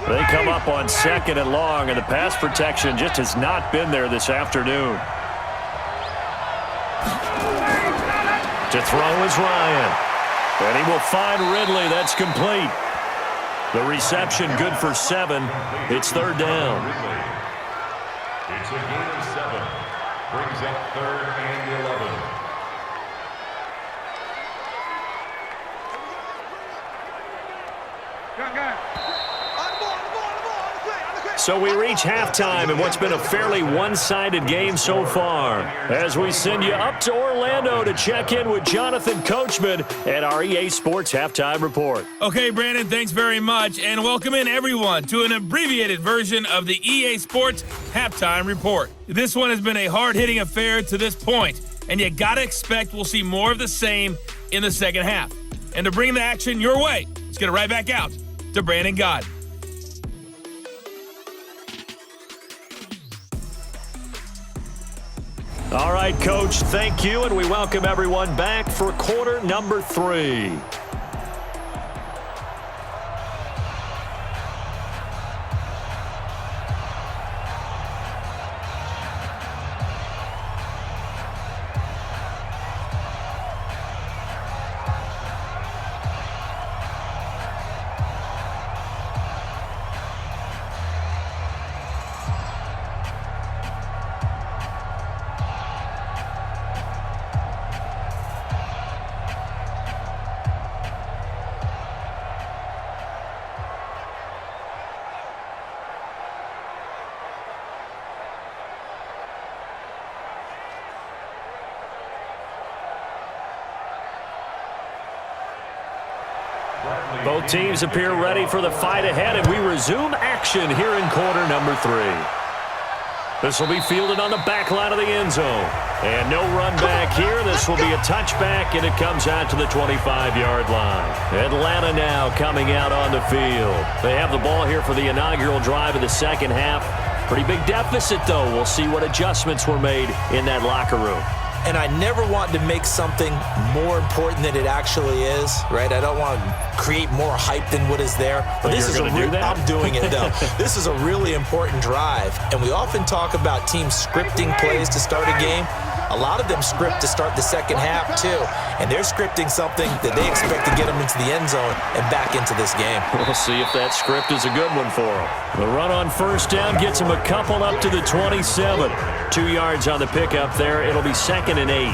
They come up on 2nd and long, and the pass protection just has not been there this afternoon. To throw is Ryan. And he will find Ridley. That's complete. The reception good for 7. It's 3rd down. It's a gain of 7. Brings up 3rd and 11. So we reach halftime in what's been a fairly one-sided game so far, as we send you up to Orlando to check in with Jonathan Coachman at our EA Sports Halftime Report. Okay, Brandon, thanks very much, and welcome in everyone to an abbreviated version of the EA Sports Halftime Report. This one has been a hard-hitting affair to this point, and you gotta expect we'll see more of the same in the second half. And to bring the action your way, let's get it right back out to Brandon God. All right, Coach, thank you, and we welcome everyone back for quarter number 3. Both teams appear ready for the fight ahead, and we resume action here in quarter number 3. This will be fielded on the back line of the end zone. And no run back here. This will be a touchback, and it comes out to the 25-yard line. Atlanta now coming out on the field. They have the ball here for the inaugural drive of the second half. Pretty big deficit, though. We'll see what adjustments were made in that locker room. And I never want to make something more important than it actually is, right? I don't want to create more hype than what is there. But this is I'm doing it, though. This is a really important drive. And we often talk about teams scripting plays to start a game. A lot of them script to start the second half, too. And they're scripting something that they expect to get them into the end zone and back into this game. We'll see if that script is a good one for them. The run on first down gets them a couple up to the 27. 2 yards on the pickup there. It'll be 2nd and 8.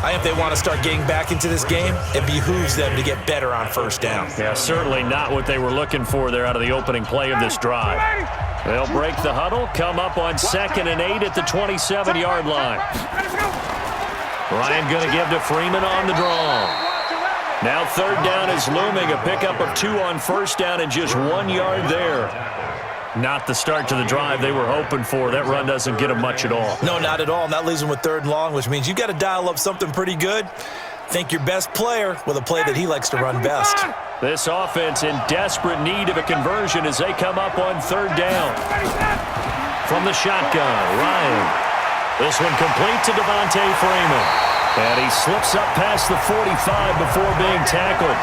I think if they want to start getting back into this game, it behooves them to get better on first down. Yeah, certainly not what they were looking for there out of the opening play of this drive. They'll break the huddle, come up on 2nd and 8 at the 27-yard line. Ryan going to give to Freeman on the draw. Now 3rd down is looming, a pickup of 2 on first down and just 1 yard there. Not the start to the drive they were hoping for. That run doesn't get them much at all. No, not at all. And that leaves them with 3rd and long, which means you got to dial up something pretty good. Think your best player with a play that he likes to run best. This offense in desperate need of a conversion as they come up on 3rd down. From the shotgun, Ryan. This one complete to Devontae Freeman. And he slips up past the 45 before being tackled.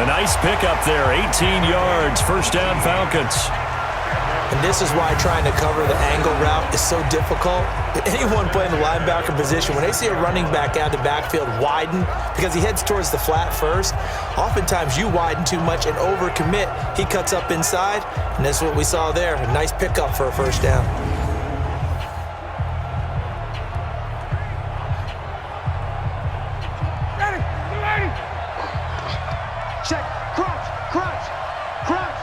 A nice pickup there, 18 yards, first down Falcons. And this is why trying to cover the angle route is so difficult. Anyone playing the linebacker position, when they see a running back out of the backfield widen because he heads towards the flat first, oftentimes you widen too much and overcommit. He cuts up inside, and that's what we saw there. A nice pickup for a first down. Check, crunch, crunch, crunch.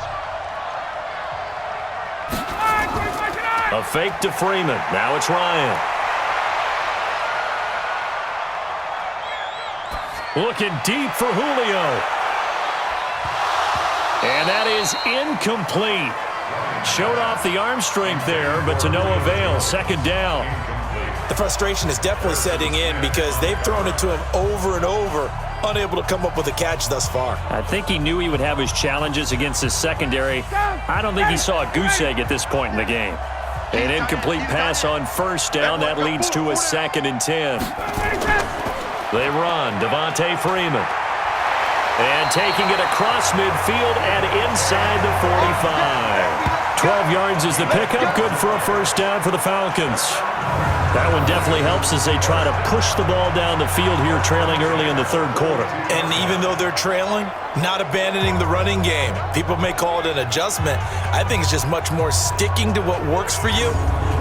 A fake to Freeman. Now it's Ryan. Looking deep for Julio. And that is incomplete. Showed off the arm strength there, but to no avail. 2nd down. The frustration is definitely setting in because they've thrown it to him over and over, unable to come up with a catch thus far. I think he knew he would have his challenges against his secondary. I don't think he saw a goose egg at this point in the game. An incomplete pass on first down. That leads to a 2nd and 10. They run. Devontae Freeman. And taking it across midfield and inside the 45. 12 yards is the pickup. Good for a first down for the Falcons. That one definitely helps as they try to push the ball down the field here, trailing early in the third quarter. And even though they're trailing, not abandoning the running game. People may call it an adjustment. I think it's just much more sticking to what works for you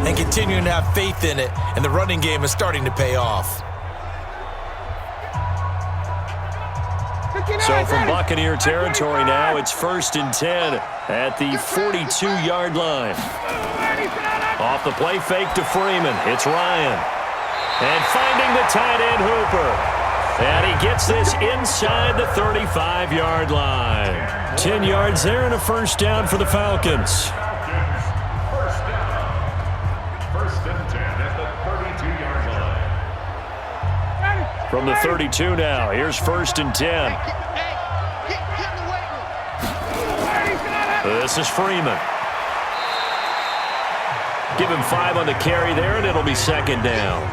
and continuing to have faith in it. And the running game is starting to pay off. So from Buccaneer territory now, it's 1st and 10 at the 42-yard line. Off the play fake to Freeman. It's Ryan. And finding the tight end Hooper. And he gets this inside the 35-yard line. 10 yards there and a first down for the Falcons. First down. 1st and 10 at the 32-yard line. From the 32 now, here's 1st and 10. This is Freeman. Give him 5 on the carry there, and it'll be 2nd down.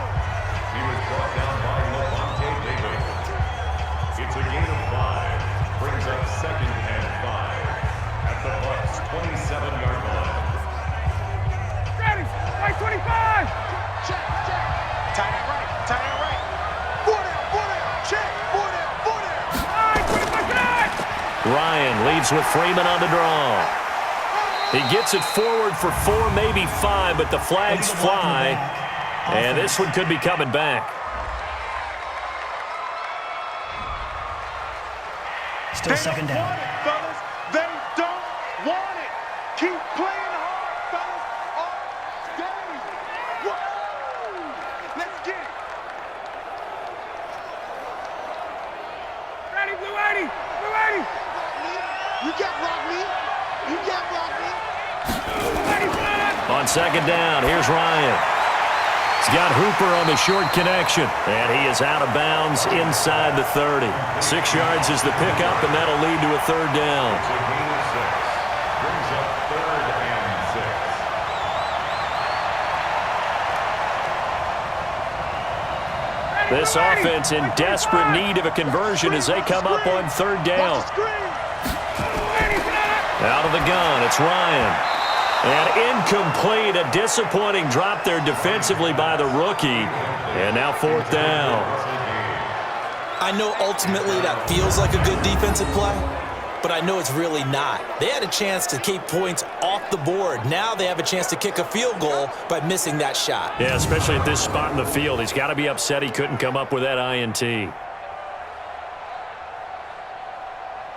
He was brought down by Levante David. It's a gain of 5. Brings up 2nd and 5 at the Bucs' 27-yard line. Ready, right 25. Check. Tight end right. 4 down, check. 4 down. Ryan leads with Freeman on the draw. He gets it forward for 4, maybe 5, but the flags fly, and this one could be coming back. Still 2nd down. Fellas, they don't want it. Keep playing hard, fellas, all day. Whoa! Let's get it. Ready, Blue 80. You can't block me. On 2nd down, here's Ryan. He's got Hooper on the short connection, and he is out of bounds inside the 30. 6 yards is the pickup, and that'll lead to a 3rd down. It's a gain of 6. Brings up 3rd and 6. This offense in desperate need of a conversion as they come up on 3rd down. Out of the gun, it's Ryan. And incomplete, a disappointing drop there defensively by the rookie. And now 4th down. I know ultimately that feels like a good defensive play, but I know it's really not. They had a chance to keep points off the board. Now they have a chance to kick a field goal by missing that shot. Yeah, especially at this spot in the field. He's got to be upset he couldn't come up with that INT.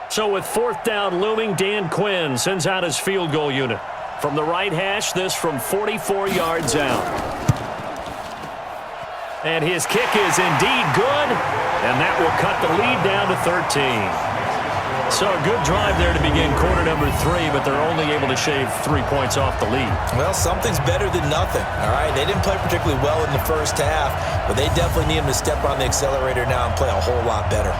So with 4th down looming, Dan Quinn sends out his field goal unit. From the right hash, this from 44 yards out. And his kick is indeed good, and that will cut the lead down to 13. So a good drive there to begin quarter number 3, but they're only able to shave 3 points off the lead. Well, something's better than nothing, all right? They didn't play particularly well in the first half, but they definitely need him to step on the accelerator now and play a whole lot better.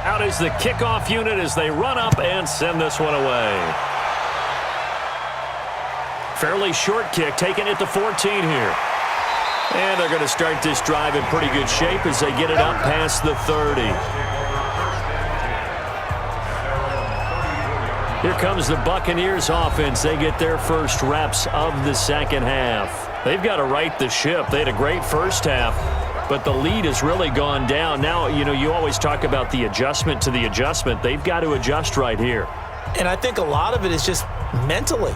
Out is the kickoff unit as they run up and send this one away. Fairly short kick, taking it to 14 here. And they're going to start this drive in pretty good shape as they get it up past the 30. Here comes the Buccaneers offense. They get their first reps of the second half. They've got to right the ship. They had a great first half, but the lead has really gone down. Now, you know, you always talk about the adjustment to the adjustment. They've got to adjust right here. And I think a lot of it is just mentally.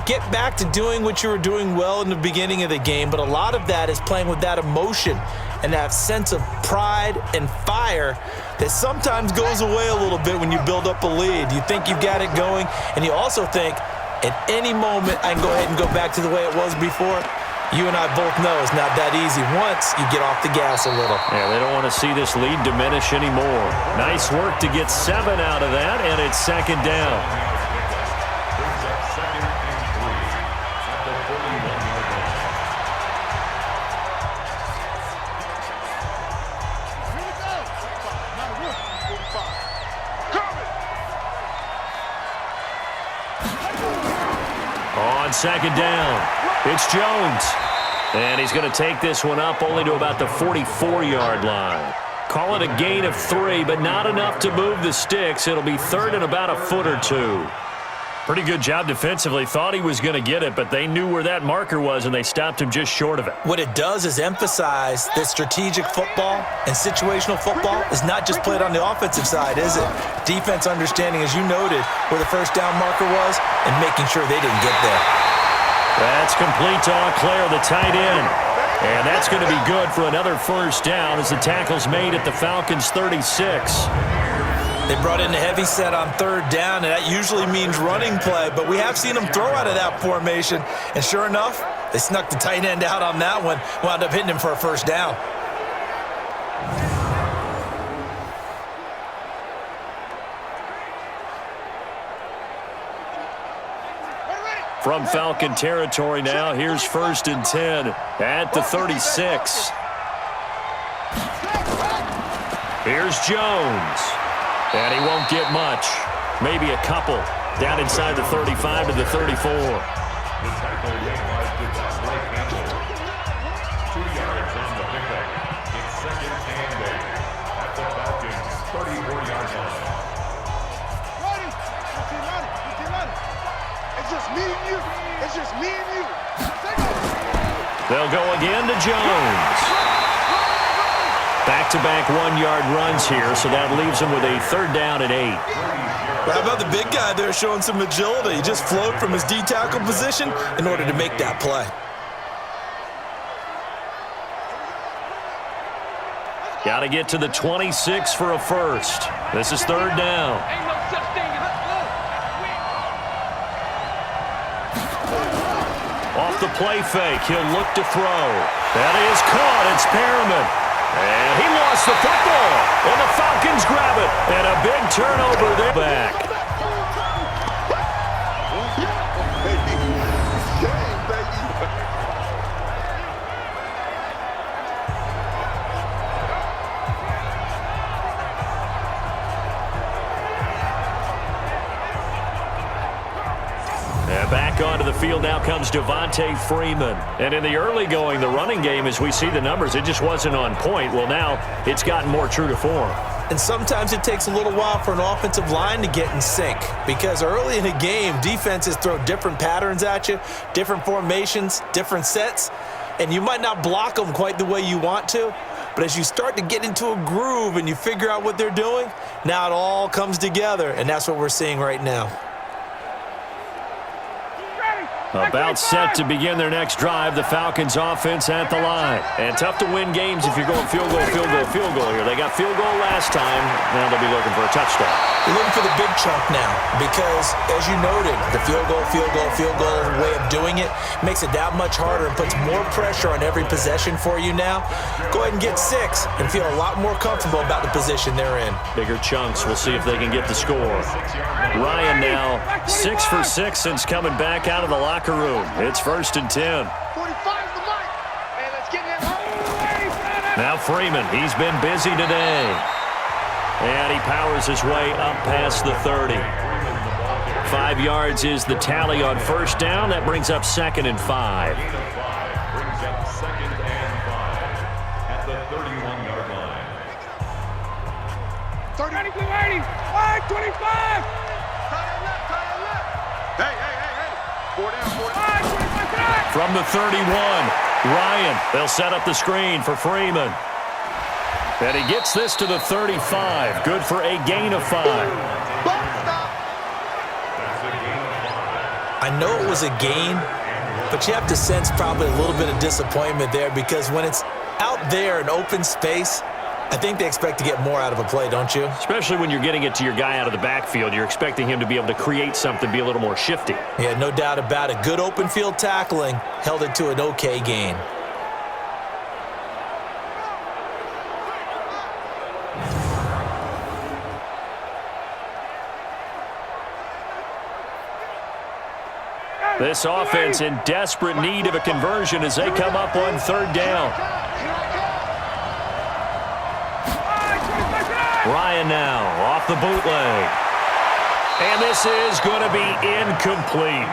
Get back to doing what you were doing well in the beginning of the game, but a lot of that is playing with that emotion and that sense of pride and fire that sometimes goes away a little bit when you build up a lead. You think you've got it going, and you also think at any moment I can go ahead and go back to the way it was before. You and I both know it's not that easy once you get off the gas a little. Yeah, they don't want to see this lead diminish anymore. Nice work to get 7 out of that, and it's second down. second down. It's Jones. And he's going to take this one up only to about the 44-yard line. Call it a gain of 3, but not enough to move the sticks. It'll be third and about a foot or two. Pretty good job defensively. Thought he was going to get it, but they knew where that marker was, and they stopped him just short of it. What it does is emphasize that strategic football and situational football is not just played on the offensive side, is it? Defense understanding, as you noted, where the first down marker was and making sure they didn't get there. That's complete to Auclair, the tight end. And that's going to be good for another first down as the tackle's made at the Falcons' 36. They brought in the heavy set on third down, and that usually means running play, but we have seen them throw out of that formation, and sure enough, they snuck the tight end out on that one, wound up hitting him for a first down. From Falcon territory now, here's 1st and 10 at the 36. Here's Jones. And he won't get much. Maybe a couple. Down inside the 35 to the 34. The tackle made by Devontae Campbell. 2 yards on the pickup. It's second and 8 at the Falcons' 34-yard line. It's just me and you. It's just me and you. They'll go again to Jones. Back-to-back 1-yard runs here, so that leaves him with a third down and 8. How about the big guy there showing some agility? He just flowed from his D-tackle position in order to make that play. Got to get to the 26 for a first. This is third down. Off the play fake, he'll look to throw. That is caught. It's Perriman. And he lost the football. And the Falcons grab it. And a big turnover there. Back. Back onto the field now comes Devontae Freeman. And in the early going, the running game, as we see the numbers, it just wasn't on point. Well, now it's gotten more true to form. And sometimes it takes a little while for an offensive line to get in sync because early in the game, defenses throw different patterns at you, different formations, different sets, and you might not block them quite the way you want to. But as you start to get into a groove and you figure out what they're doing, now it all comes together, and that's what we're seeing right now. About set to begin their next drive, the Falcons offense at the line. And tough to win games if you're going field goal, field goal, field goal here. They got field goal last time. Now they'll be looking for a touchdown. They're looking for the big chunk now because, as you noted, the field goal way of doing it makes it that much harder and puts more pressure on every possession for you now. Go ahead and get 6 and feel a lot more comfortable about the position they're in. Bigger chunks. We'll see if they can get the score. Ryan now 6 for 6 since coming back out of the locker room. It's 1st and 10. 45 the mic. Hey, let's get in there. Now Freeman, he's been busy today. And he powers his way up past the 30. 5 yards is the tally on first down. That brings up 2nd and 5. Brings up 2nd and 5 at the 31-yard line. 30, 25. Hey. 4 down. From the 31, Ryan, they'll set up the screen for Freeman. And he gets this to the 35. Good for a gain of 5. I know it was a gain, but you have to sense probably a little bit of disappointment there because when it's out there in open space, I think they expect to get more out of a play, don't you? Especially when you're getting it to your guy out of the backfield. You're expecting him to be able to create something, be a little more shifty. Yeah, no doubt about it. Good open field tackling held it to an okay gain. This offense in desperate need of a conversion as they come up on third down. Ryan now off the bootleg. And this is going to be incomplete.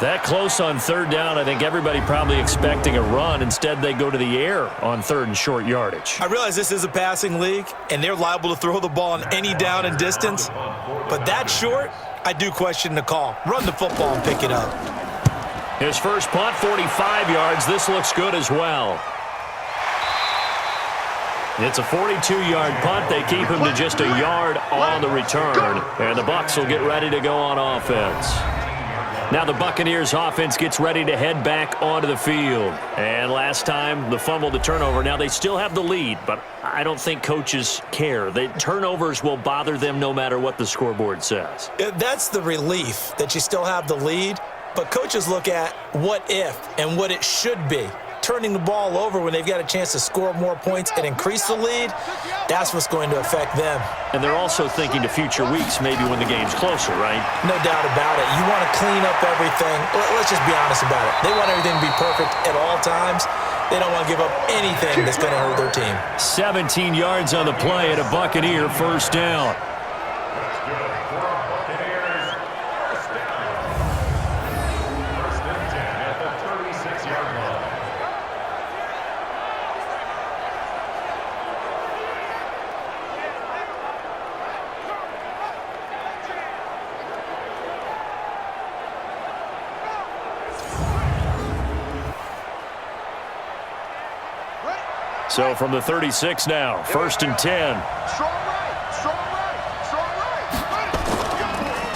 That close on third down, I think everybody probably expecting a run. Instead, they go to the air on third and short yardage. I realize this is a passing league, and they're liable to throw the ball on any down and distance. But that short, I do question the call. Run the football and pick it up. His first punt, 45 yards. This looks good as well. It's a 42-yard punt. They keep him to just a yard on the return. And the Bucs will get ready to go on offense. Now the Buccaneers offense gets ready to head back onto the field. And last time, the fumble, the turnover. Now they still have the lead, but I don't think coaches care. The turnovers will bother them no matter what the scoreboard says. That's the relief that you still have the lead. But coaches look at what if and what it should be. Turning the ball over when they've got a chance to score more points and increase the lead, that's what's going to affect them. And they're also thinking to future weeks, maybe when the game's closer, right? No doubt about it. You want to clean up everything. Let's just be honest about it. They want everything to be perfect at all times. They don't want to give up anything that's going to hurt their team. 17 yards on the play and a Buccaneer first down. So from the 36 now, 1st and 10.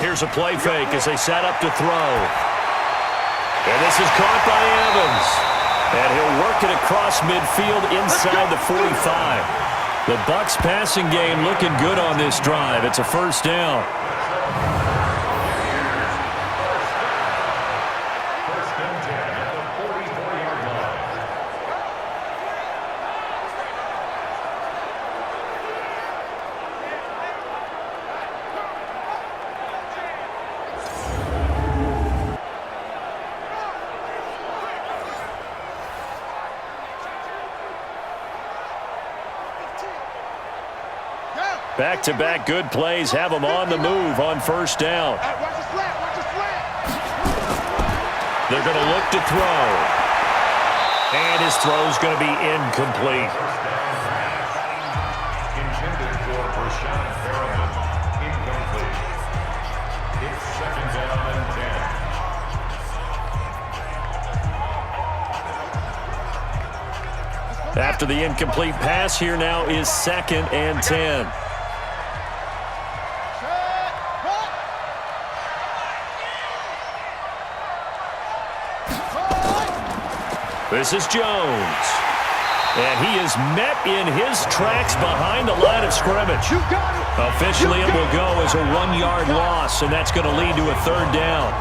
Here's a play fake as they set up to throw. And this is caught by Evans. And he'll work it across midfield inside the 45. The Bucs passing game looking good on this drive. It's a first down. Back-to-back good plays have them on the move on first down. They're going to look to throw. And his throw's going to be incomplete. Intended for Rashawn Perriman. Incomplete. It's 2nd down and 10. After the incomplete pass, here now is 2nd and 10. This is Jones. And he is met in his tracks behind the line of scrimmage. Officially, it will go as a 1-yard loss, and that's going to lead to a 3rd down.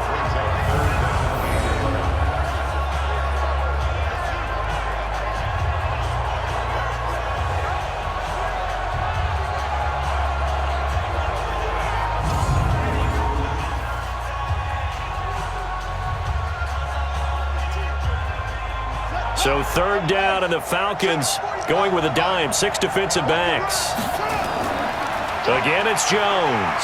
So 3rd down, and the Falcons going with a dime. 6 defensive backs. Again, it's Jones.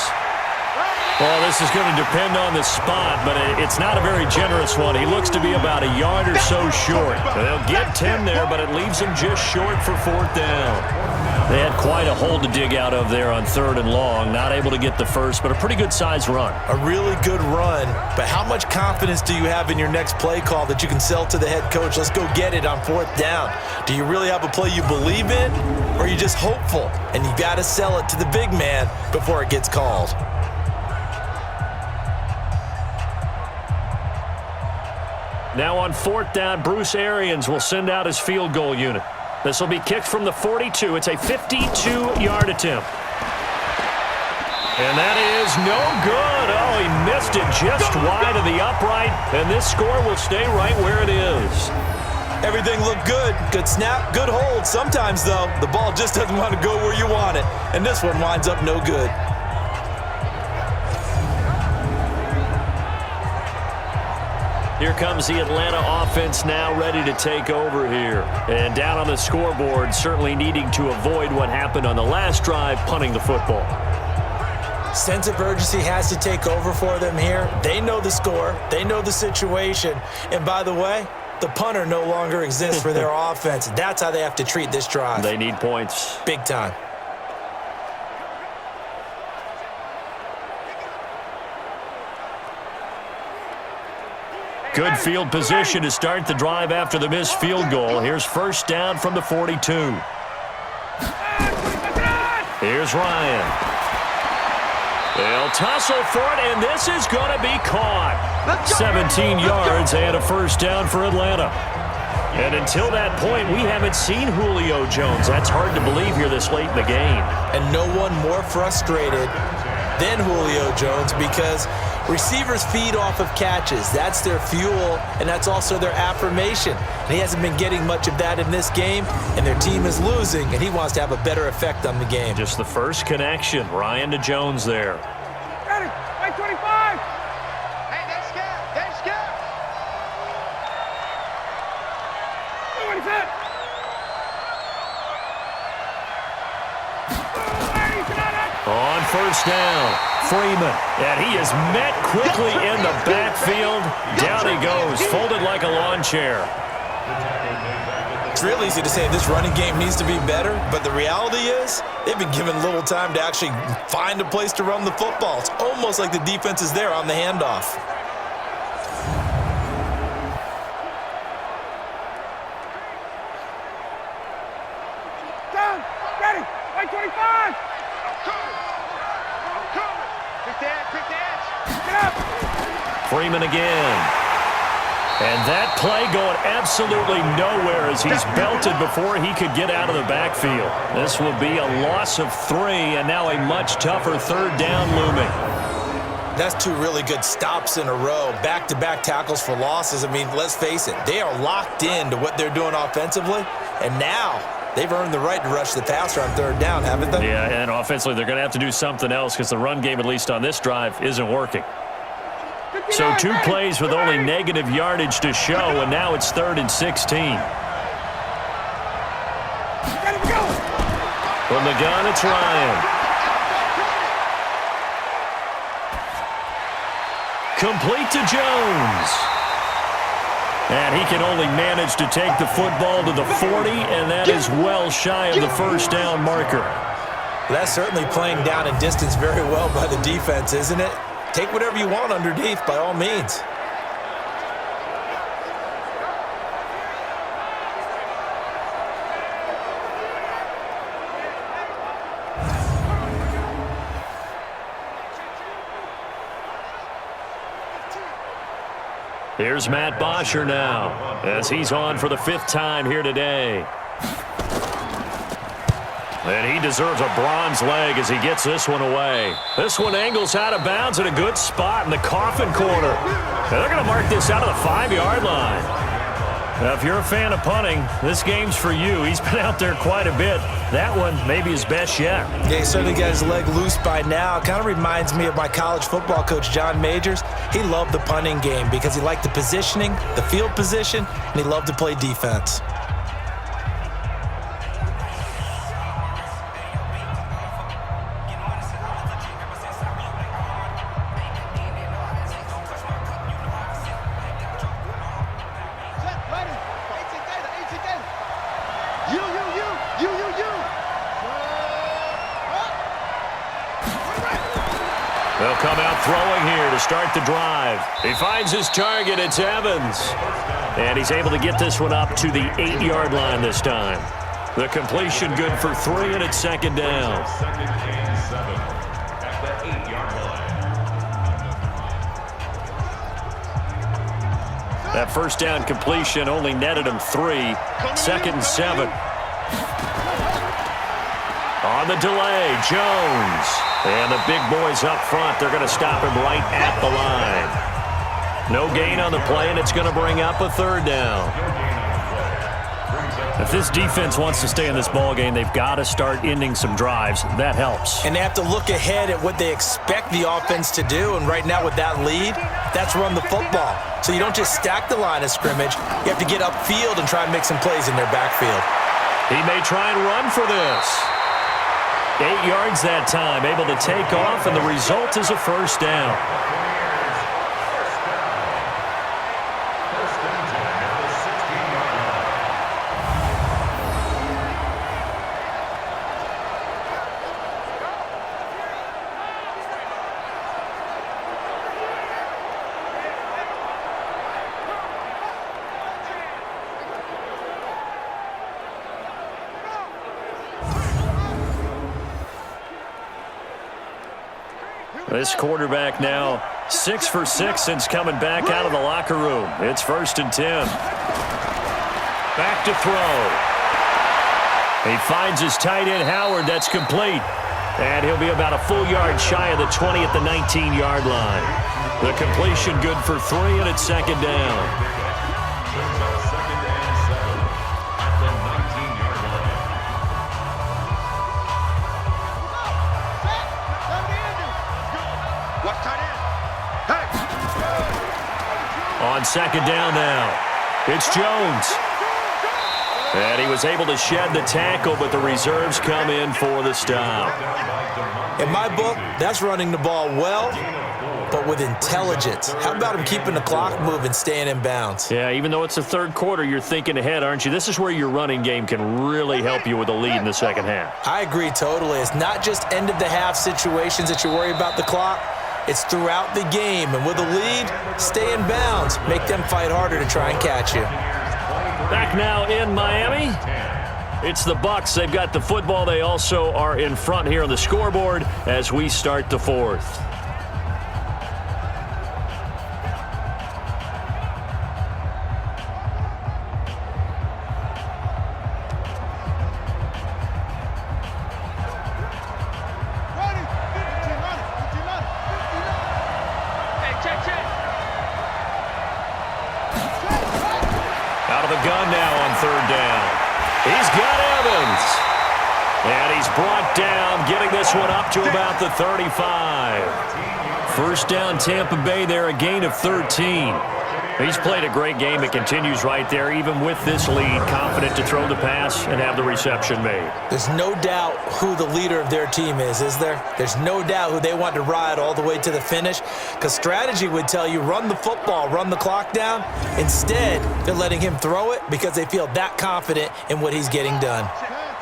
Well, this is going to depend on the spot, but it's not a very generous one. He looks to be about a yard or so short. They'll get 10 there, but it leaves him just short for 4th down. They had quite a hole to dig out of there on 3rd and long. Not able to get the first, but a pretty good-sized run. A really good run, but how much confidence do you have in your next play call that you can sell to the head coach? Let's go get it on 4th down. Do you really have a play you believe in, or are you just hopeful? And you got to sell it to the big man before it gets called. Now on 4th down, Bruce Arians will send out his field goal unit. This will be kicked from the 42. It's a 52-yard attempt. And that is no good. Oh, he missed it just wide of the upright. And this score will stay right where it is. Everything looked good. Good snap, good hold. Sometimes, though, the ball just doesn't want to go where you want it. And this one winds up no good. Here comes the Atlanta offense now ready to take over here. And down on the scoreboard, certainly needing to avoid what happened on the last drive, punting the football. Sense of urgency has to take over for them here. They know the score. They know the situation. And by the way, the punter no longer exists for their offense. That's how they have to treat this drive. They need points. Big time. Good field position to start the drive after the missed field goal. Here's first down from the 42. Here's Ryan. They'll tussle for it, and this is going to be caught. 17 yards and a first down for Atlanta. And until that point, we haven't seen Julio Jones. That's hard to believe here this late in the game. And no one more frustrated than Julio Jones because receivers feed off of catches. That's their fuel, and that's also their affirmation. And he hasn't been getting much of that in this game, and their team is losing, and he wants to have a better effect on the game. Just the first connection. Ryan to Jones there. Ready, 25. Hey, that's scared. That's scared. What is that? On first down, Freeman, and he is met quickly in the backfield. Down he goes, folded like a lawn chair. It's real easy to say this running game needs to be better, but the reality is they've been given little time to actually find a place to run the football. It's almost like the defense is there on the handoff. Down, ready, 25. Pick the edge. Get up. Freeman again. And that play going absolutely nowhere as he's belted before he could get out of the backfield. This will be a loss of 3, and now a much tougher third down looming. That's 2 really good stops in a row. Back-to-back tackles for losses. I mean, let's face it, they are locked into what they're doing offensively, and now they've earned the right to rush the passer on third down, haven't they? Yeah, and offensively, they're going to have to do something else because the run game, at least on this drive, isn't working. So 2 plays with only negative yardage to show, and now it's 3rd and 16. From the gun, it's Ryan. Complete to Jones. And he can only manage to take the football to the 40, and that is well shy of the first down marker. That's certainly playing down and distance very well by the defense, isn't it? Take whatever you want underneath, by all means. Here's Matt Bosher now, as he's on for the 5th time here today. And he deserves a bronze leg as he gets this one away. This one angles out of bounds at a good spot in the coffin corner. And they're going to mark this out of the 5-yard line. Now, if you're a fan of punting, this game's for you. He's been out there quite a bit. That one maybe his best yet. Yeah, he certainly got his leg loose by now. Kind of reminds me of my college football coach, John Majors. He loved the punting game because he liked the positioning, the field position, and he loved to play defense. They'll come out throwing here to start the drive. He finds his target. It's Evans. And he's able to get this one up to the 8-yard line this time. The completion good for 3, and it's 2nd down. 2nd and 7 at the 8-yard line. That first down completion only netted him 3. 2nd and 7. On the delay, Jones. And the big boys up front, they're going to stop him right at the line. No gain on the play, and it's going to bring up a 3rd down. If this defense wants to stay in this ballgame, they've got to start ending some drives. That helps. And they have to look ahead at what they expect the offense to do. And right now with that lead, that's run the football. So you don't just stack the line of scrimmage. You have to get upfield and try and make some plays in their backfield. He may try and run for this. 8 yards that time, able to take off, and the result is a first down. This quarterback now 6 for 6 since coming back out of the locker room. It's 1st and 10. Back to throw. He finds his tight end Howard. That's complete. And he'll be about a full yard shy of the 20 at the 19-yard line. The completion good for 3, and it's 2nd down. On 2nd down now, it's Jones. And he was able to shed the tackle, but the reserves come in for the stop. In my book, that's running the ball well, but with intelligence. How about him keeping the clock moving, staying in bounds? Yeah, even though it's the 3rd quarter, you're thinking ahead, aren't you? This is where your running game can really help you with a lead in the 2nd half. I agree totally. It's not just end-of-the-half situations that you worry about the clock. It's throughout the game, and with a lead, stay in bounds. Make them fight harder to try and catch you. Back now in Miami, it's the Bucs. They've got the football. They also are in front here on the scoreboard as we start the 4th. Out of the gun now on 3rd down. He's got Evans. And he's brought down, getting this one up to about the 35. 1st down Tampa Bay there, a gain of 13. He's played a great game. It continues right there, even with this lead, confident to throw the pass and have the reception made. There's no doubt who the leader of their team is there? There's no doubt who they want to ride all the way to the finish, because strategy would tell you run the football, run the clock down. Instead, they're letting him throw it because they feel that confident in what he's getting done.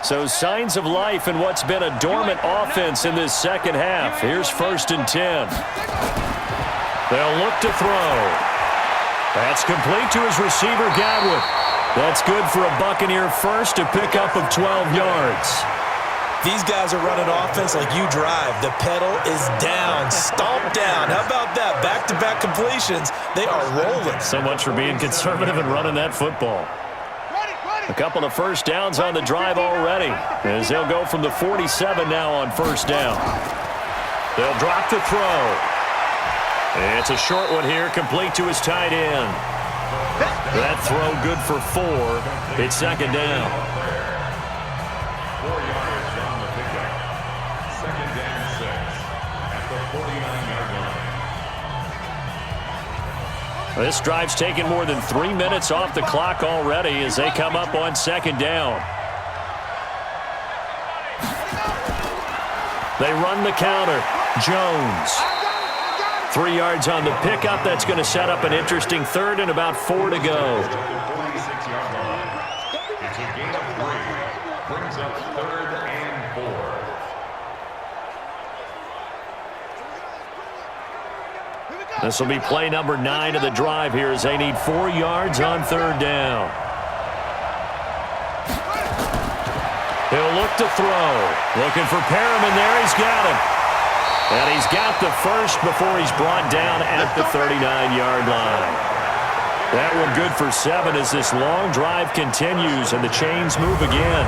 So signs of life in what's been a dormant offense in this 2nd half. Here's 1st and 10. They'll look to throw. That's complete to his receiver, Godwin. That's good for a Buccaneer first, a pickup of 12 yards. These guys are running offense like you drive. The pedal is down, stomped down. How about that? Back-to-back completions. They are rolling. So much for being conservative and running that football. A couple of 1st downs on the drive already, as they'll go from the 47 now on 1st down. They'll drop the throw. It's a short one here, complete to his tight end. That throw good for 4. It's 2nd down. 4 yards on the pickup. 2nd and 6 at the 49-yard line. This drive's taken more than 3 minutes off the clock already as they come up on 2nd down. They run the counter. Jones. 3 yards on the pickup. That's going to set up an interesting 3rd and about 4 to go. It's a gain of 3. Brings up 3rd and 4. This will be play number 9 of the drive here as they need 4 yards on 3rd down. He'll look to throw. Looking for Perriman there. He's got him. And he's got the first before he's brought down at the 39-yard line. That one good for 7 as this long drive continues and the chains move again.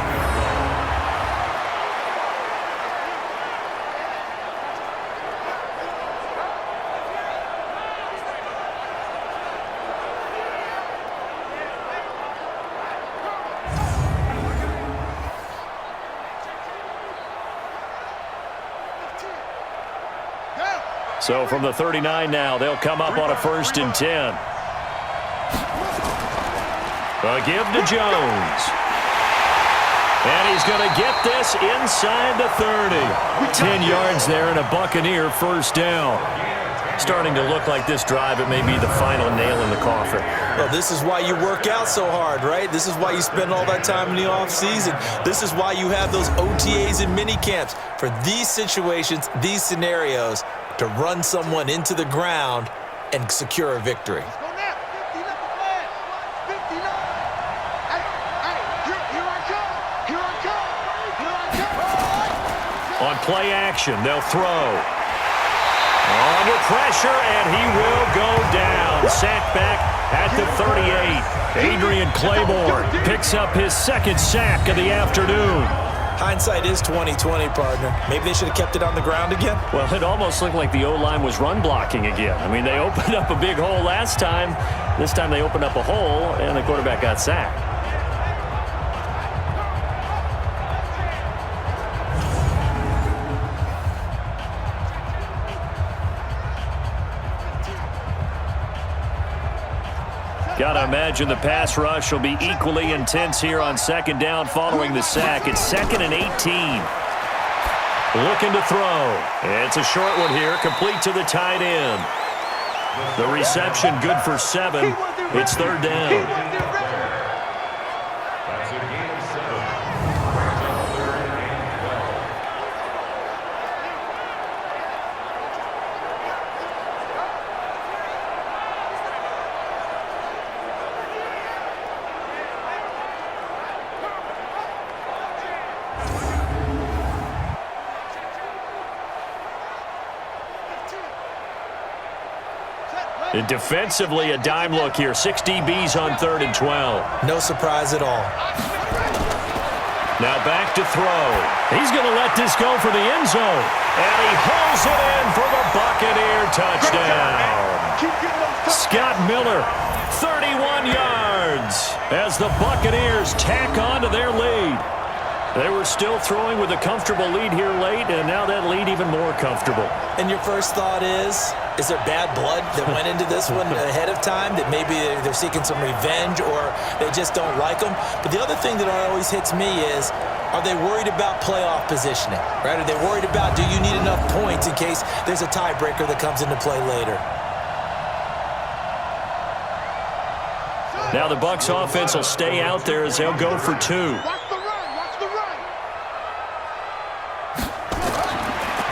So from the 39 now, they'll come up on a 1st and 10. A give to Jones. And he's going to get this inside the 30. 10 yards there and a Buccaneer first down. Starting to look like this drive, it may be the final nail in the coffin. Well, this is why you work out so hard, right? This is why you spend all that time in the offseason. This is why you have those OTAs and mini camps for these situations, these scenarios, to run someone into the ground and secure a victory. On play action, they'll throw. Under pressure, and he will go down. Sacked back at the 38. Adrian Claiborne picks up his second sack of the afternoon. Hindsight is 20/20, partner. Maybe they should have kept it on the ground again. Well, it almost looked like the O-line was run blocking again. I mean, they opened up a big hole last time. This time they opened up a hole, and the quarterback got sacked. Got to imagine the pass rush will be equally intense here on second down following the sack. It's 2nd and 18. Looking to throw. It's a short one here, complete to the tight end. The reception good for 7. It's 3rd down. That's a gain of 7. Brings up 3rd and 12. And defensively, a dime look here. 6 DBs on 3rd and 12. No surprise at all. Now back to throw. He's going to let this go for the end zone. And he hauls it in for the Buccaneer touchdown. Scott Miller, 31 yards as the Buccaneers tack on to their lead. They were still throwing with a comfortable lead here late, and now that lead even more comfortable. And your first thought is there bad blood that went into this one ahead of time, that maybe they're seeking some revenge or they just don't like them? But the other thing that always hits me is, are they worried about playoff positioning, right? Are they worried about, do you need enough points in case there's a tiebreaker that comes into play later? Now the Bucs offense will stay out there as they'll go for 2.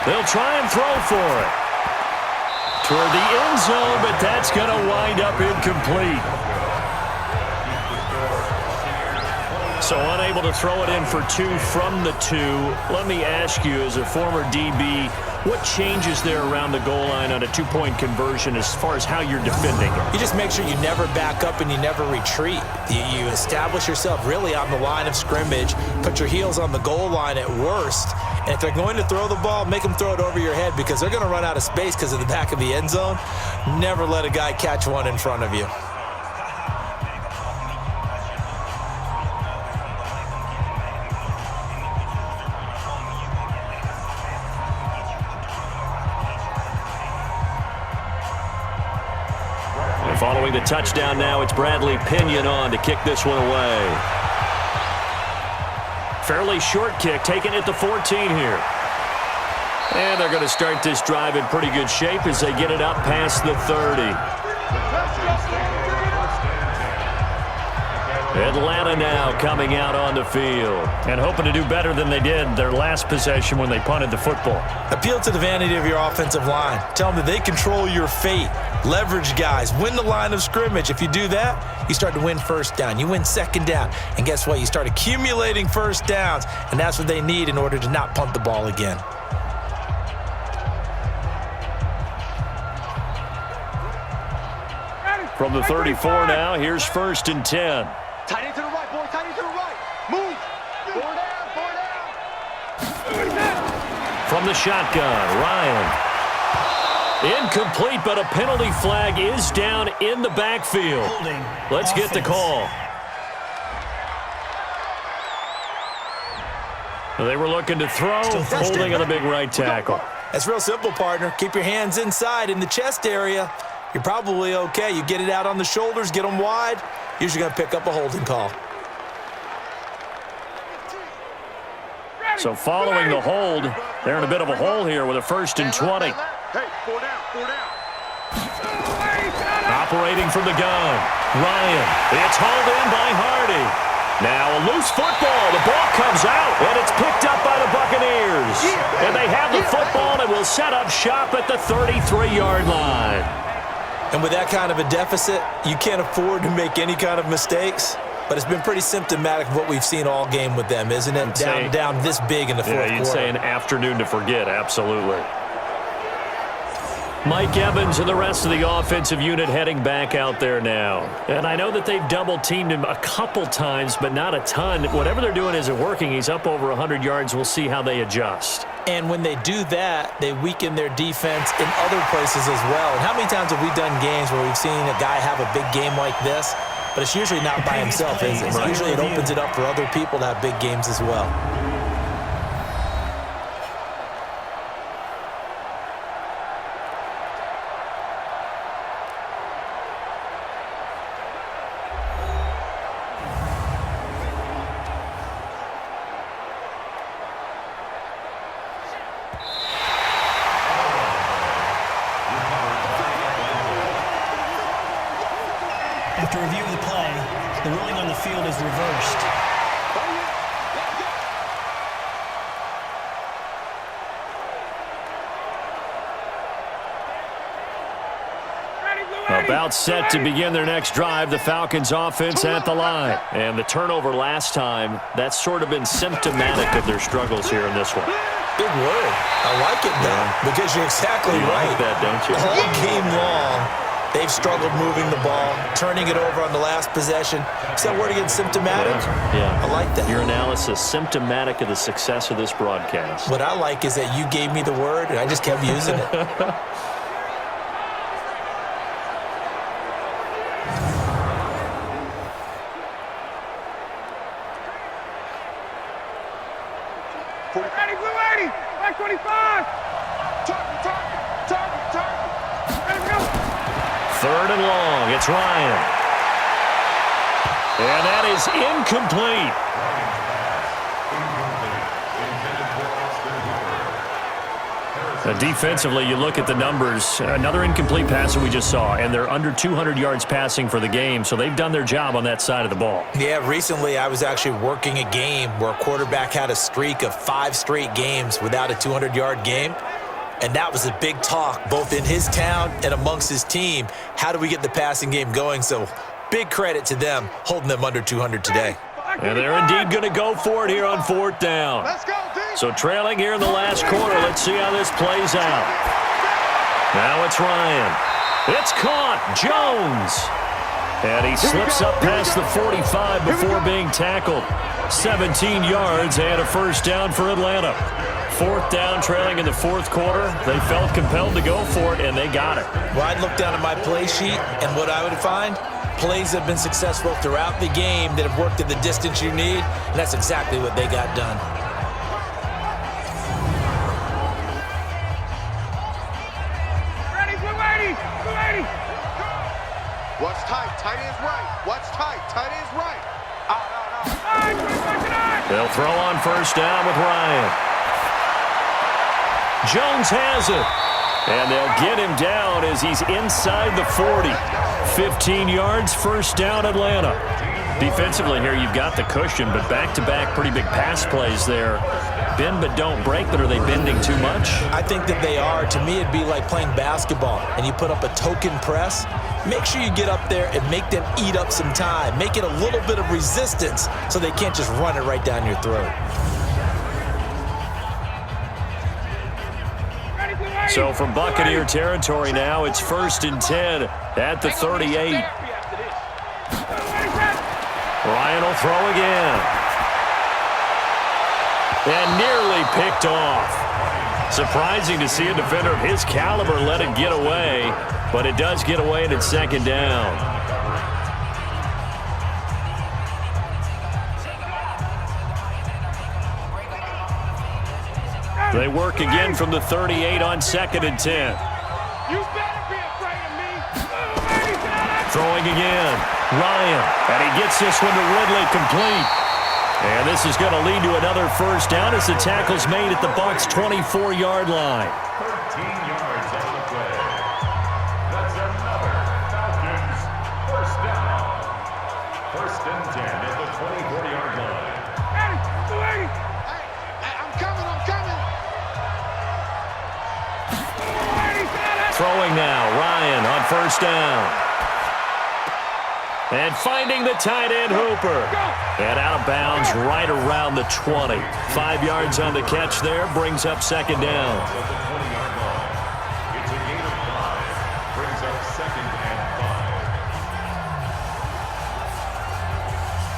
They'll try and throw for it. Toward the end zone, but that's going to wind up incomplete. So unable to throw it in for 2 from the 2. Let me ask you, as a former DB, what changes there around the goal line on a 2-point conversion as far as how you're defending it? You just make sure you never back up and you never retreat. You establish yourself really on the line of scrimmage, put your heels on the goal line at worst, and if they're going to throw the ball, make them throw it over your head because they're going to run out of space because of the back of the end zone. Never let a guy catch one in front of you. Following the touchdown now, it's Bradley Pinion on to kick this one away. Fairly short kick, taken at the 14 here. And they're going to start this drive in pretty good shape as they get it up past the 30. Atlanta now coming out on the field and hoping to do better than they did their last possession when they punted the football. Appeal to the vanity of your offensive line. Tell them that they control your fate. Leverage guys. Win the line of scrimmage. If you do that, you start to win first down. You win second down. And guess what? You start accumulating first downs, and that's what they need in order to not punt the ball again. From the 34 now, here's 1st and 10. Tight end to the right, boy. Tight end to the right. Move. Four down. From the shotgun, Ryan. Incomplete, but a penalty flag is down in the backfield. Holding. Let's get the call. They were looking to throw, holding on the big right tackle. That's real simple, partner. Keep your hands inside in the chest area. You're probably okay. You get it out on the shoulders, get them wide. Usually going to pick up a holding call. So following the hold, they're in a bit of a hole here with a 1st and 20. Hey, 4 down, 4 down. Operating from the gun, Ryan. It's hauled in by Hardy. Now a loose football. The ball comes out, and it's picked up by the Buccaneers. And they have the football and will set up shop at the 33-yard line. And with that kind of a deficit, you can't afford to make any kind of mistakes. But it's been pretty symptomatic of what we've seen all game with them, isn't it? Down this big in the fourth quarter. Yeah, you'd say an afternoon to forget, absolutely. Mike Evans and the rest of the offensive unit heading back out there now. And I know that they've double-teamed him a couple times, but not a ton. Whatever they're doing isn't working. He's up over 100 yards. We'll see how they adjust. And when they do that, they weaken their defense in other places as well. And how many times have we done games where we've seen a guy have a big game like this? But it's usually not by himself, is it? Usually it opens it up for other people to have big games as well. After review of the play, the ruling on the field is reversed. About set to begin their next drive, the Falcons offense at the line. And the turnover last time, that's sort of been symptomatic of their struggles here in this one. Big word. I like it now because you're exactly right. Like that, don't you? All game long, they've struggled moving the ball, turning it over on the last possession. Is that word again, symptomatic? Yeah. I like that. Your analysis, symptomatic of the success of this broadcast. What I like is that you gave me the word, and I just kept using it. Ready, blue 80, back 25. Target. Ready, go. 3rd and long. It's Ryan. And that is incomplete. Defensively, you look at the numbers. Another incomplete pass that we just saw, and they're under 200 yards passing for the game, so they've done their job on that side of the ball. Yeah, recently I was actually working a game where a quarterback had a streak of 5 straight games without a 200-yard game. And that was a big talk, both in his town and amongst his team. How do we get the passing game going? So big credit to them, holding them under 200 today. And they're indeed going to go for it here on 4th down. Let's go, D. So trailing here in the last quarter. Let's see how this plays out. Now it's Ryan. It's caught. Jones. And he slips up past the 45 before being tackled. 17 yards and a 1st down for Atlanta. 4th down, trailing in the 4th quarter. They felt compelled to go for it, and they got it. Well, I'd look down at my play sheet, and what I would find, plays have been successful throughout the game that have worked at the distance you need, and that's exactly what they got done. Ready, blue 80, blue 80. What's tight? Tight is right. What's tight? Tight is right. Out. They'll throw on 1st down with Ryan. Jones has it. And they'll get him down as he's inside the 40. 15 yards, 1st down, Atlanta. Defensively here, you've got the cushion, but back-to-back pretty big pass plays there. Bend but don't break, but are they bending too much? I think that they are. To me, it'd be like playing basketball, and you put up a token press. Make sure you get up there and make them eat up some time. Make it a little bit of resistance so they can't just run it right down your throat. So from Buccaneer territory now, it's 1st and 10 at the 38. Ryan will throw again. And nearly picked off. Surprising to see a defender of his caliber let it get away, but it does get away and it's 2nd down. They work again from the 38 on 2nd and 10. You better be afraid of me. Throwing again. Ryan. And he gets this one to Ridley complete. And this is going to lead to another first down as the tackle's made at the Bucs' 24-yard line. 13 yards on the play. That's another Falcons first down. First and 10 at the 24-yard line. Hey, I'm coming. Throwing now, Ryan on first down. And finding the tight end, Hooper. And out of bounds right around the 20. 5 yards on the catch there, brings up second down. At the 20-yard line. It's a gain of 5. Brings up second and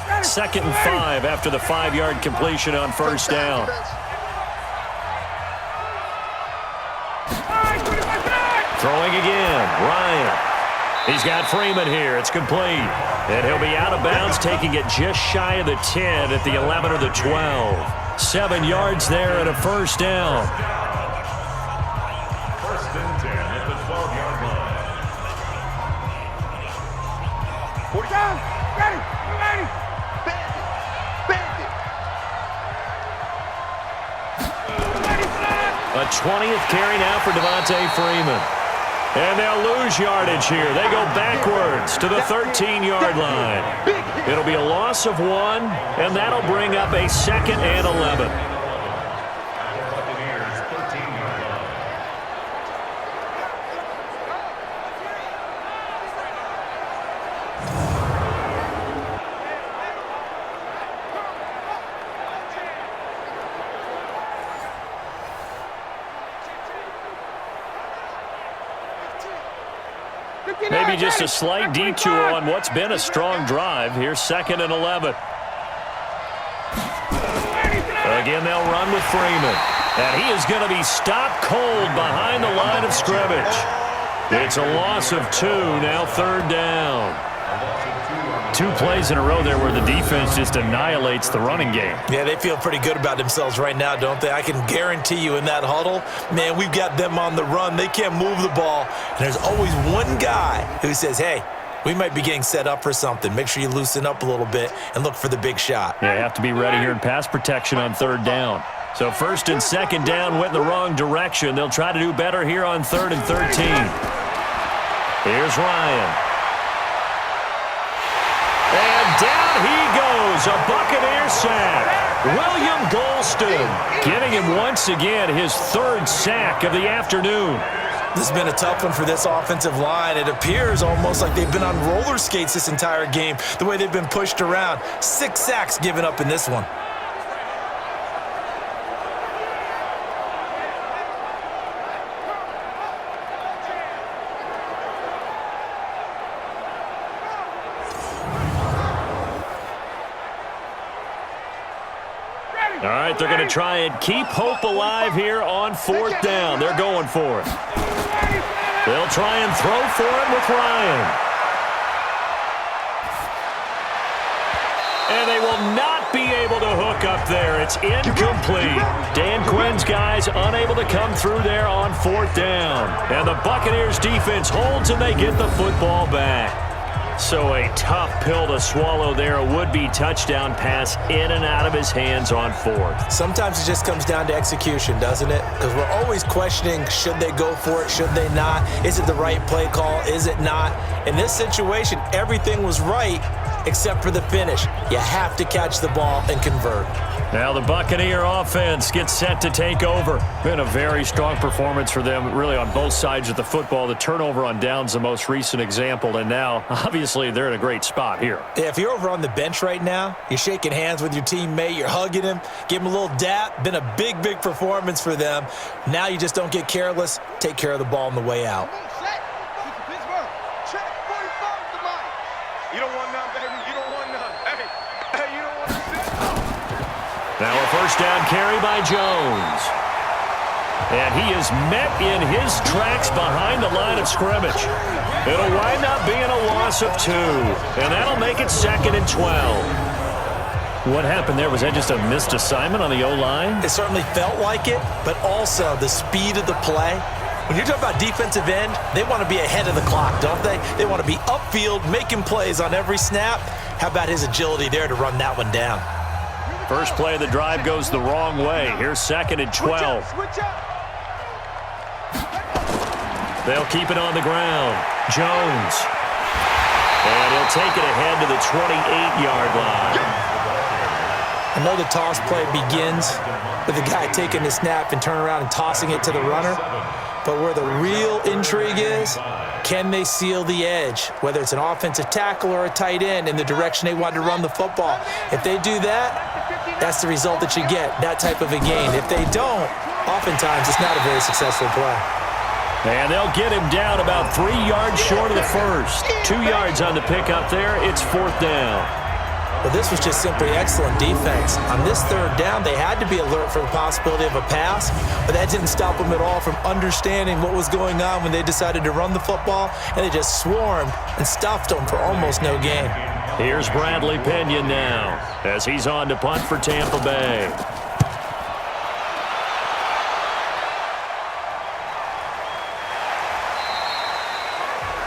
5. Second and 5 after the 5-yard completion on first down. Throwing again, Ryan. He's got Freeman here. It's complete. And he'll be out of bounds, taking it just shy of the 10 at the 11 or the 12. 7 yards there and a first down. First and 10 at the 12-yard line. 40 down. Ready. Bandit. A 20th carry now for Devontae Freeman. And they'll lose yardage here. They go backwards to the 13-yard line. It'll be a loss of 1, and that'll bring up a second and 11. Buccaneers 13-yard line. Maybe just a slight detour on what's been a strong drive. Here's second and 11. Again, they'll run with Freeman. And he is going to be stopped cold behind the line of scrimmage. It's a loss of 2, now third down. 2 plays in a row there where the defense just annihilates the running game. Yeah, they feel pretty good about themselves right now, don't they? I can guarantee you in that huddle, man, we've got them on the run. They can't move the ball. And there's always one guy who says, hey, we might be getting set up for something. Make sure you loosen up a little bit and look for the big shot. Yeah, you have to be ready here in pass protection on third down. So first and second down went in the wrong direction. They'll try to do better here on 3rd and 13. Here's Ryan. And down he goes, a Buccaneer sack. William Golston getting him once again his 3rd sack of the afternoon. This has been a tough one for this offensive line. It appears almost like they've been on roller skates this entire game, the way they've been pushed around. 6 sacks given up in this one. All right, they're going to try and keep hope alive here on 4th down. They're going for it. They'll try and throw for it with Ryan. And they will not be able to hook up there. It's incomplete. Dan Quinn's guys unable to come through there on 4th down. And the Buccaneers defense holds and they get the football back. So a tough pill to swallow there. A would-be touchdown pass in and out of his hands on 4th. Sometimes it just comes down to execution, doesn't it? Because we're always questioning, should they go for it, should they not? Is it the right play call, is it not? In this situation, everything was right except for the finish. You have to catch the ball and convert. Now the Buccaneer offense gets set to take over. Been a very strong performance for them, really on both sides of the football. The turnover on downs, the most recent example, and now, obviously, they're in a great spot here. Yeah, if you're over on the bench right now, you're shaking hands with your teammate, you're hugging him, give him a little dap. Been a big, big performance for them. Now you just don't get careless. Take care of the ball on the way out. You don't want none, baby. You don't want none. Hey, you don't want to sit. Now a first down carry by Jones. And he is met in his tracks behind the line of scrimmage. It'll wind up being a loss of 2. And that'll make it 2nd and 12. What happened there? Was that just a missed assignment on the O-line? It certainly felt like it, but also the speed of the play. When you're talking about defensive end, they want to be ahead of the clock, don't they? They want to be upfield, making plays on every snap. How about his agility there to run that one down? First play of the drive goes the wrong way. Here's 2nd and 12. They'll keep it on the ground. Jones. And he'll take it ahead to the 28-yard line. I know the toss play begins with the guy taking the snap and turning around and tossing it to the runner. But where the real intrigue is, can they seal the edge, whether it's an offensive tackle or a tight end, in the direction they want to run the football? If they do that, that's the result that you get, that type of a gain. If they don't, oftentimes it's not a very successful play. And they'll get him down about 3 yards short of the first. 2 yards on the pickup there. It's 4th down. Well, this was just simply excellent defense. On this 3rd down, they had to be alert for the possibility of a pass, but that didn't stop them at all from understanding what was going on when they decided to run the football, and they just swarmed and stuffed them for almost no gain. Here's Bradley Pinion now as he's on to punt for Tampa Bay.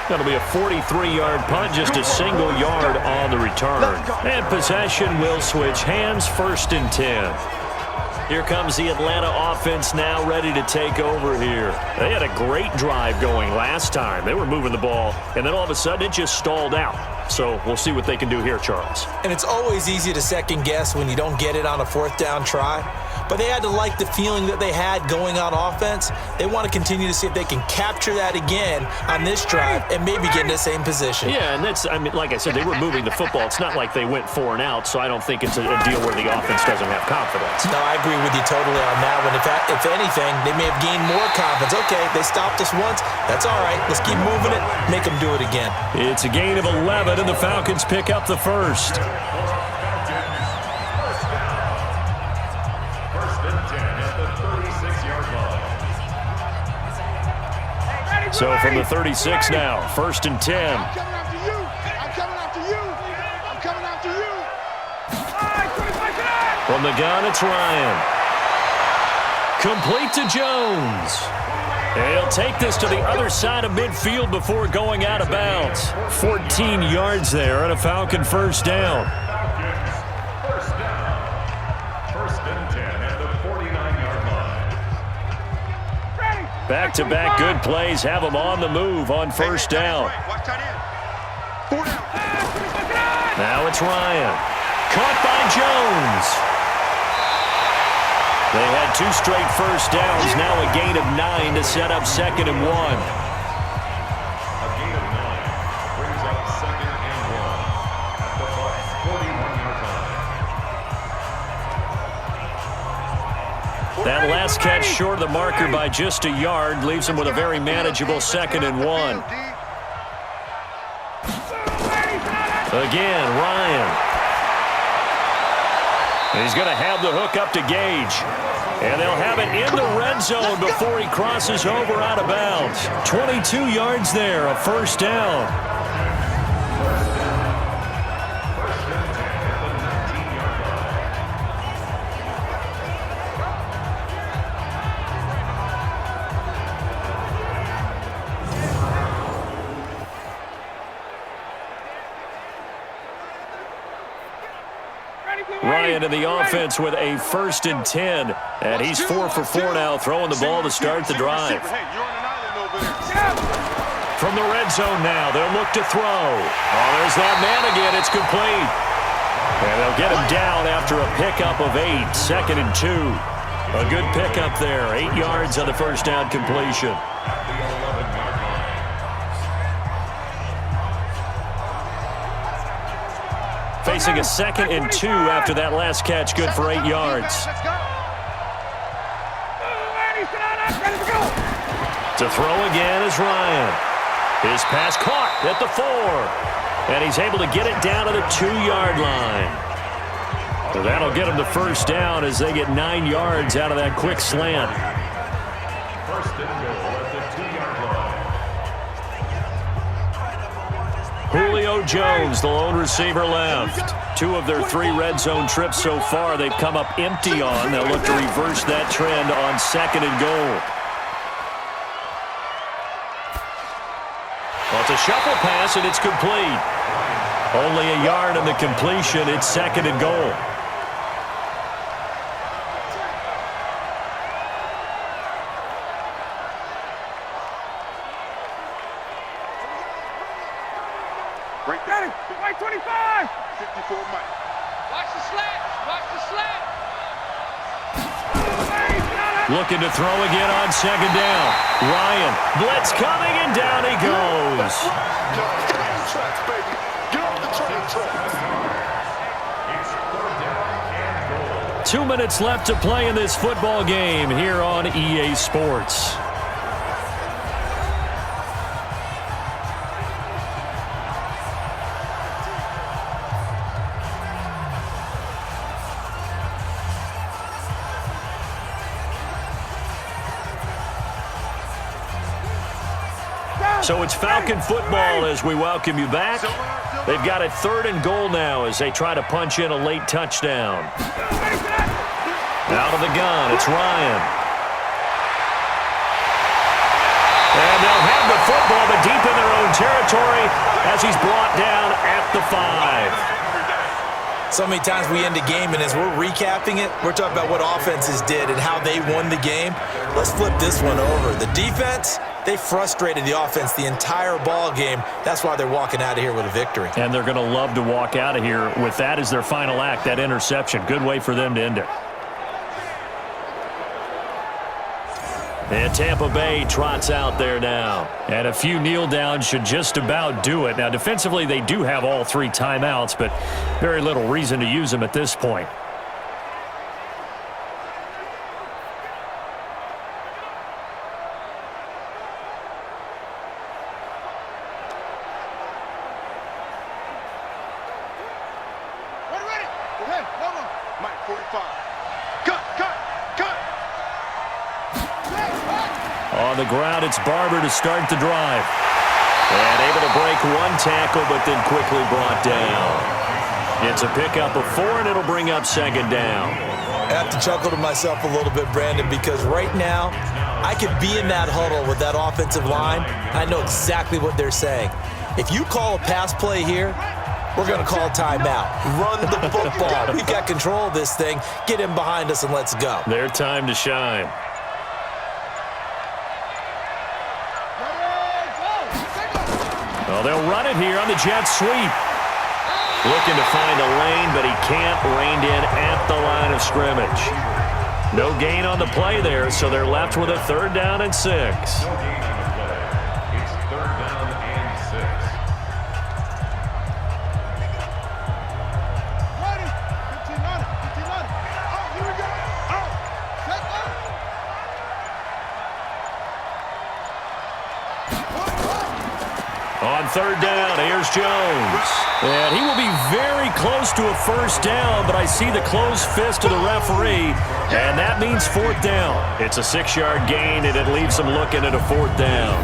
That'll be a 43-yard punt, just a single yard on the return. And possession will switch hands, 1st and 10. Here comes the Atlanta offense now ready to take over here. They had a great drive going last time. They were moving the ball, and then all of a sudden it just stalled out. So we'll see what they can do here, Charles. And it's always easy to second guess when you don't get it on a 4th down try. But they had to like the feeling that they had going on offense. They want to continue to see if they can capture that again on this drive and maybe get in the same position. Yeah, and that's, I mean, like I said, they were moving the football. It's not like they went 4 and out, so I don't think it's a deal where the offense doesn't have confidence. No, I agree with you totally on that one. If anything, they may have gained more confidence. Okay, they stopped us once. That's all right. Let's keep moving it. Make them do it again. It's a gain of 11, and the Falcons pick up the first. So from the 36 now, 1st and 10. I'm coming after you. I'm coming after you. I'm coming after you. From the gun, it's Ryan. Complete to Jones. And he'll take this to the other side of midfield before going out of bounds. 14 yards there and a Falcon 1st down. First down. 1st and 10 at the 49-yard line. Back-to-back good plays have them on the move on 1st down. Now it's Ryan. Caught by Jones. They had 2 straight 1st downs, now a gain of 9 to set up 2nd and 1. A gain of 9 brings up 2nd and 1 at the Bucs' 41-yard line. That last catch short of the marker by just a yard leaves them with a very manageable 2nd and 1. Again, Ryan. And he's going to have the hook up to Gage. And they'll have it in the red zone before he crosses over out of bounds. 22 yards there, a 1st down. Ryan in the offense with a 1st and 10. And he's 4 for 4 now, throwing the ball to start the drive. From the red zone now, they'll look to throw. Oh, there's that man again. It's complete. And they'll get him down after a pickup of 8, 2nd and 2. A good pickup there, 8 yards on the 1st down completion. Facing a 2nd and 2 after that last catch, good for 8 yards. To throw again is Ryan. His pass caught at the 4. And he's able to get it down to the 2-yard line. So that'll get him the 1st down as they get 9 yards out of that quick slant. 1st and goal at the 2-yard line. Julio Jones, the lone receiver left. 2 of their 3 red zone trips so far they've come up empty on. They'll look to reverse that trend on 2nd and goal. Well, it's a shuffle pass, and it's complete. Only a yard on the completion. It's 2nd and goal. for Mike. Watch the slant. Watch the slant. Looking to throw again on second down. Ryan, blitz coming, and down he goes. Get off the train tracks, baby. Get off the train tracks. It's third down and goal. 2 minutes left to play in this football game here on EA Sports. So it's Falcon football as we welcome you back. They've got it 3rd and goal now as they try to punch in a late touchdown. Out of the gun, it's Ryan. And they'll have the football, but deep in their own territory as he's brought down at the 5. So many times we end a game, and as we're recapping it, we're talking about what offenses did and how they won the game. Let's flip this one over. The defense, they frustrated the offense the entire ball game. That's why they're walking out of here with a victory. And they're going to love to walk out of here with that as their final act, that interception. Good way for them to end it. And Tampa Bay trots out there now. And a few kneel downs should just about do it. Now, defensively, they do have all 3 timeouts, but very little reason to use them at this point. Ready. Hey, hold on. Mike, 45. Cut. On the ground, it's Barber to start the drive. And able to break 1 tackle, but then quickly brought down. It's a pickup of 4, and it'll bring up 2nd down. I have to chuckle to myself a little bit, Brandon, because right now I could be in that huddle with that offensive line. I know exactly what they're saying. If you call a pass play here, we're going to call a timeout. Run the football. We've got control of this thing. Get him behind us and let's go. Their time to shine. Well, they'll run it here on the jet sweep. Looking to find a lane, but he can't. Reined in at the line of scrimmage. No gain on the play there, so they're left with a 3rd down and 6. No gain on the play. It's 3rd down and 6. Ready. 15 on it. Oh, here we go. Oh, set up. On 3rd down, here's Jones. And he will be very close to a 1st down, but I see the closed fist of the referee, and that means 4th down. It's a 6-yard gain, and it leaves them looking at a 4th down.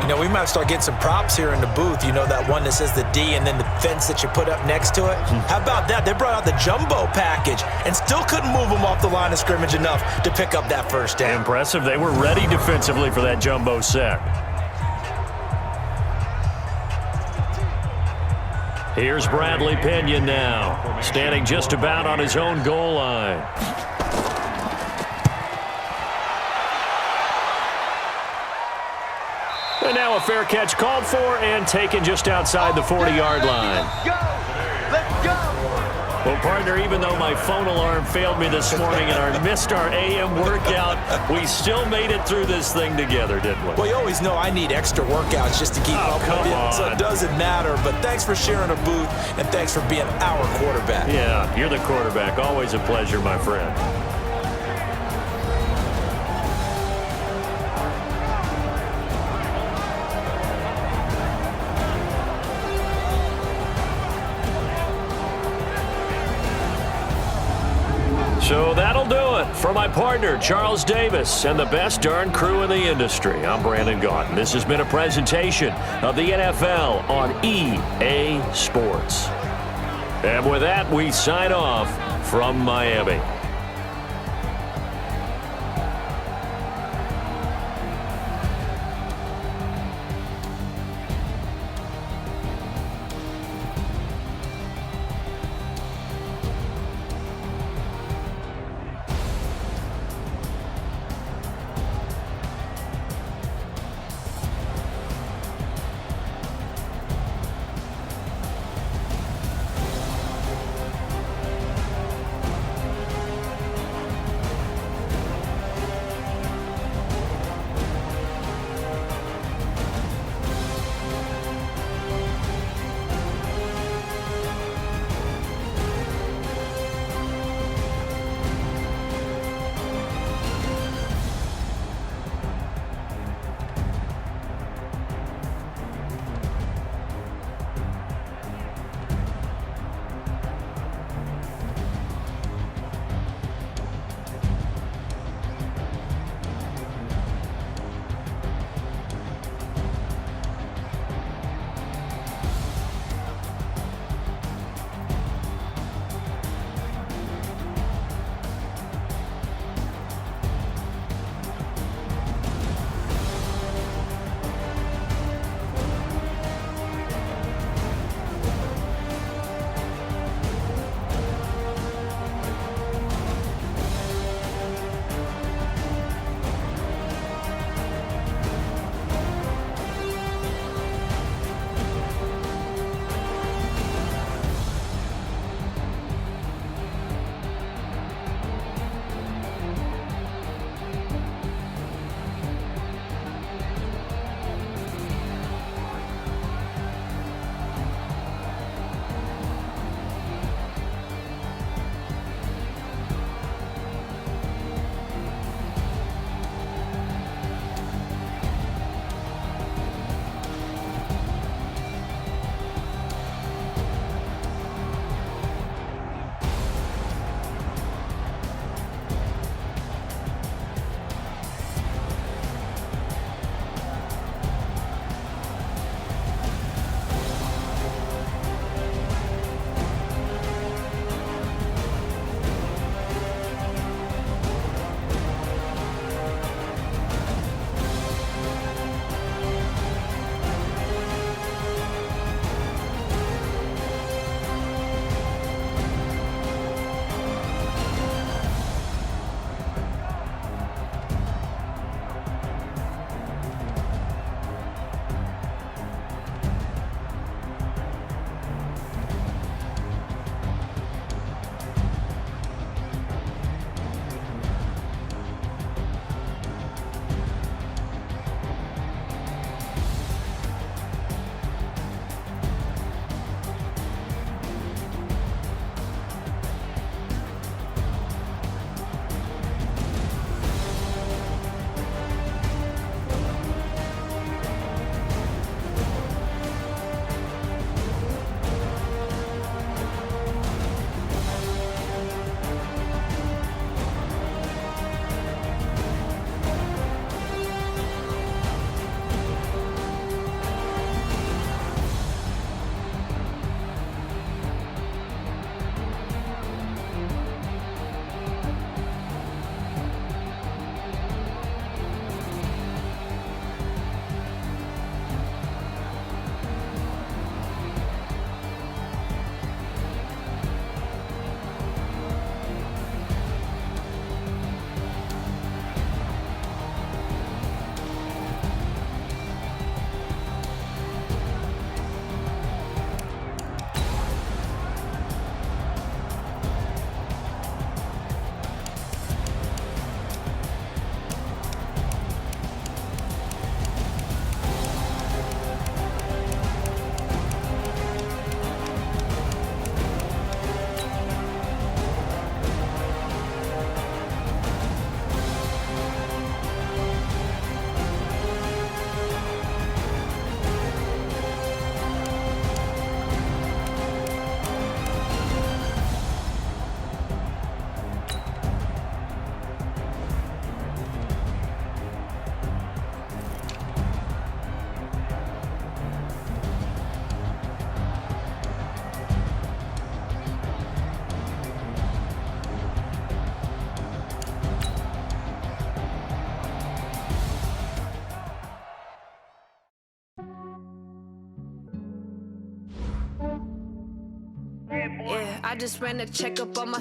You know, we might start getting some props here in the booth. You know, that one that says the D and then the fence that you put up next to it? How about that? They brought out the jumbo package and still couldn't move them off the line of scrimmage enough to pick up that 1st down. Impressive. They were ready defensively for that jumbo set. Here's Bradley Pinion now, standing just about on his own goal line. And now a fair catch called for and taken just outside the 40-yard line. Let's go. Well, partner, even though my phone alarm failed me this morning and I missed our AM workout, we still made it through this thing together, didn't we? Well, you always know I need extra workouts just to keep up with you, so it doesn't matter. But thanks for sharing a booth, and thanks for being our quarterback. Yeah, you're the quarterback. Always a pleasure, my friend. So that'll do it for my partner, Charles Davis, and the best darn crew in the industry. I'm Brandon Gaughan. This has been a presentation of the NFL on EA Sports. And with that, we sign off from Miami. I just ran a checkup on my